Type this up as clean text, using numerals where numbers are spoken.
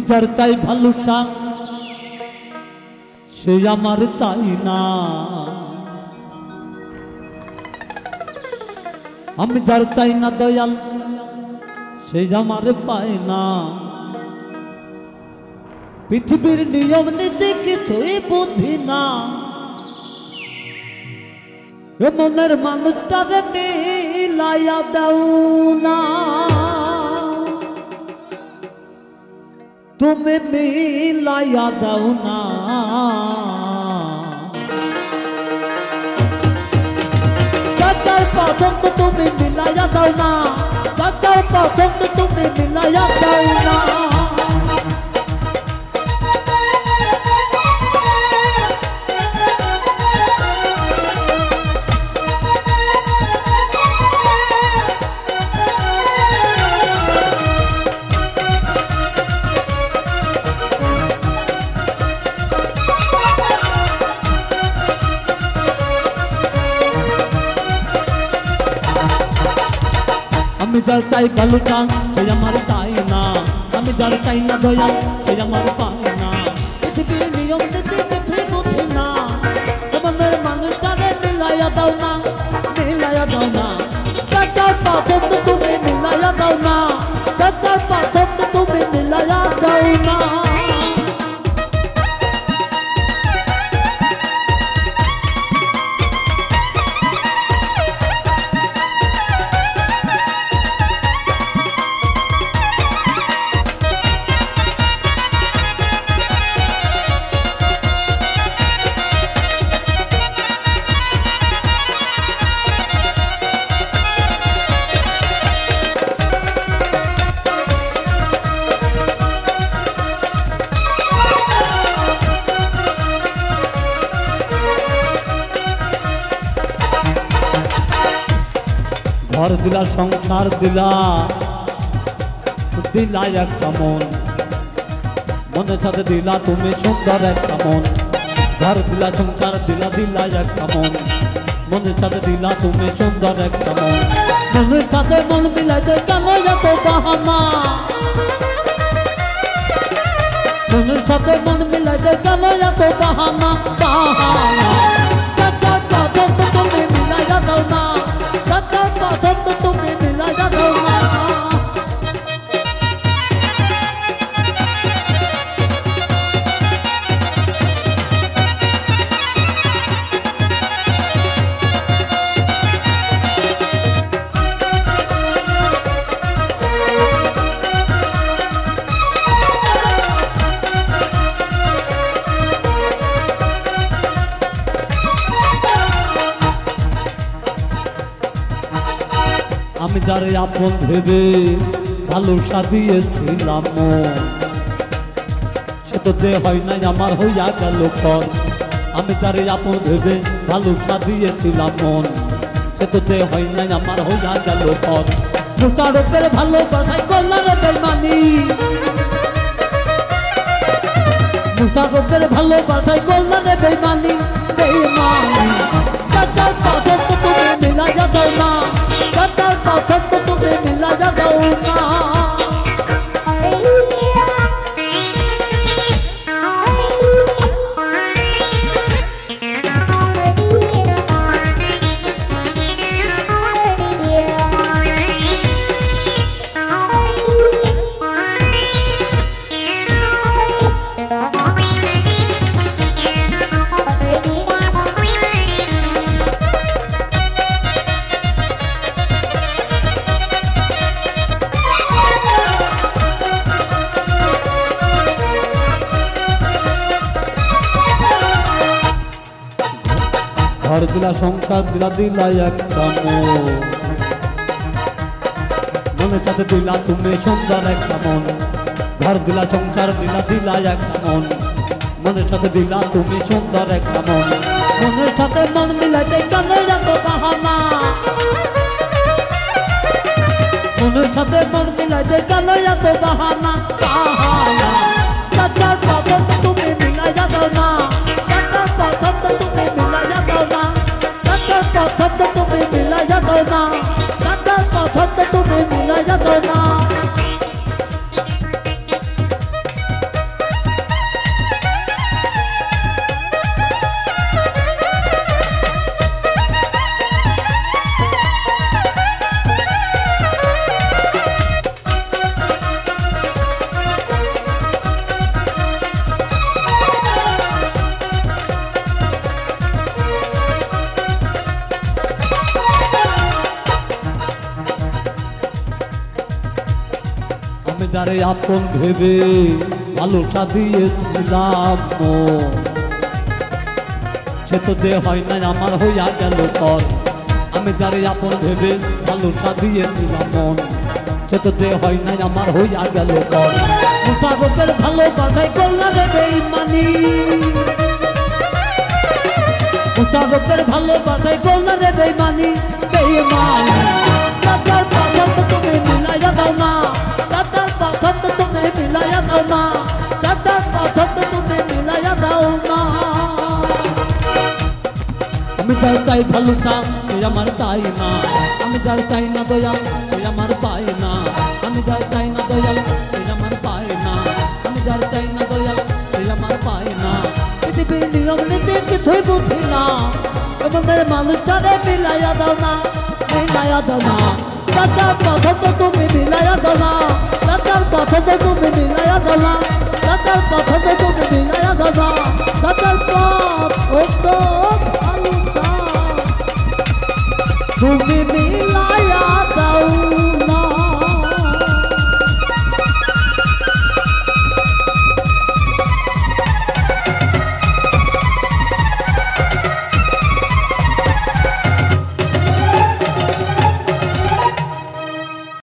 আমি যার চাই ভালোবাসা সে আমার চাই না, আমি যার চাই না দয়াল সে আমার পায় না। পৃথিবীর নিয়ম নীতি কিছুই বুঝি না, মনের মানুষটারে মিলাইয়া দাও না, তুমি মিলাইয়া দাও না। যার পছন্দ তুমি মিলাইয়া দাও না, যার পছন্দ তুমি মিলাইয়া দাও না। আমি যার চাই ভালোবাসা সে আমার চাই না, আমি যার চাই না দয়াল সে আমার পায় না। পৃথিবীর নিয়ম নীতি কিছুই বুঝি না, মনের মানুষটারে মিলাইয়া দাও না, মিলাইয়া দাও না। যার পছন্দ তুমি মিলাইয়া দাও না, যার পছন্দ তুমি মিলাইয়া দাও না। ঘর দিলা সংসার দিলা, দিলা একটা মন, মনের সাথে দিলা তুমি সুন্দর একটা মন। ঘর দিলা সংসার দিলা, দিলা একটা মন, মনের সাথে দিলা তুমি সুন্দর একটা মন। মনের সাথে মন মিলাইতে কেন এত বাহানা, মনের সাথে মন মিলাইতে কেন এত বাহানা, বাহানা। যার পছন্দ তুমি মিলাইয়া দাও না, যার পছন্দ তুমি মিলাইয়া দাও না। আমি যারে আপন ভেবে ভালোবাসা দিয়েছিলাম মন, সে তো যে হয় নাই আমার হইয়া গেল পর। আমি যারে আপন ভেবে ভালোবাসা দিয়েছিলাম মন, সে তো যে হয় নাই আমার হইয়া গেল পর। মুস্তারফের ভালোবাসায় করলাম রে বেইমানি, মুস্তারফের ভালোবাসায় করলাম রে বেইমানি, বেইমানি। যার পছন্দ তুমি মিলাইয়া দাও না, যার পছন্দ তুমি মিলাইয়া দাও না। ঘর দিলা সংসার দিলা, দিলা একটা মন, মনের সাথে দিলা তুমি সুন্দর একটা মন। ঘর দিলা সংসার দিলা, দিলা একটা মন, মনের সাথে দিলা তুমি সুন্দর একটা মন। মনের সাথে মন মিলাইতে কেন এত বাহানা, মনের সাথে মন মিলাইতে কেন এত বাহানা, বাহানা। যার পছন্দ তুমি মিলাইয়া দাও না, যার পছন্দ তুমি মিলাইয়া দাও না, যার পছন্দ তুমি মিলাইয়া দাও না, যার পছন্দ তুমি মিলাইয়া দাও না। যারে আপন ভেবে ভালোবাসা দিয়েছিলাম সে তো যে হয় না আমার হইয়া গেল পর। আমি যারে আপন ভেবে ভালোবাসা দিয়েছিলাম মন সে তো যে হয় না আমার হইয়া গেল পর। মুস্তাফের ভালোবাসায় করলা রে বেঈমানি, মুস্তাফের ভালোবাসায় করলা রে বেঈমানি, বেঈমানি। দাদার পছন্দ তুমি মিলাইয়া দাও না, দাদার পছন্দ তুমি মিলাইয়া দাও না, দাদার পছন্দ তুমি মিলাইয়া দাও না। আমি যার চাই ভালো চাও সে আমার চাই না, আমি যার চাই না দয়াল সে আমার পায় না, আমি যার চাই না দয়াল সে আমার পায় না, আমি যার চাই না দয়াল সে আমার পায় না। পৃথিবীর নিয়ম নীতি কিছুই বুঝি না, মনের মানুষটারে মিলাইয়া দাও না, মিলাইয়া দাও না, দাদার পছন্দ তুমি মিলাইয়া দাও না।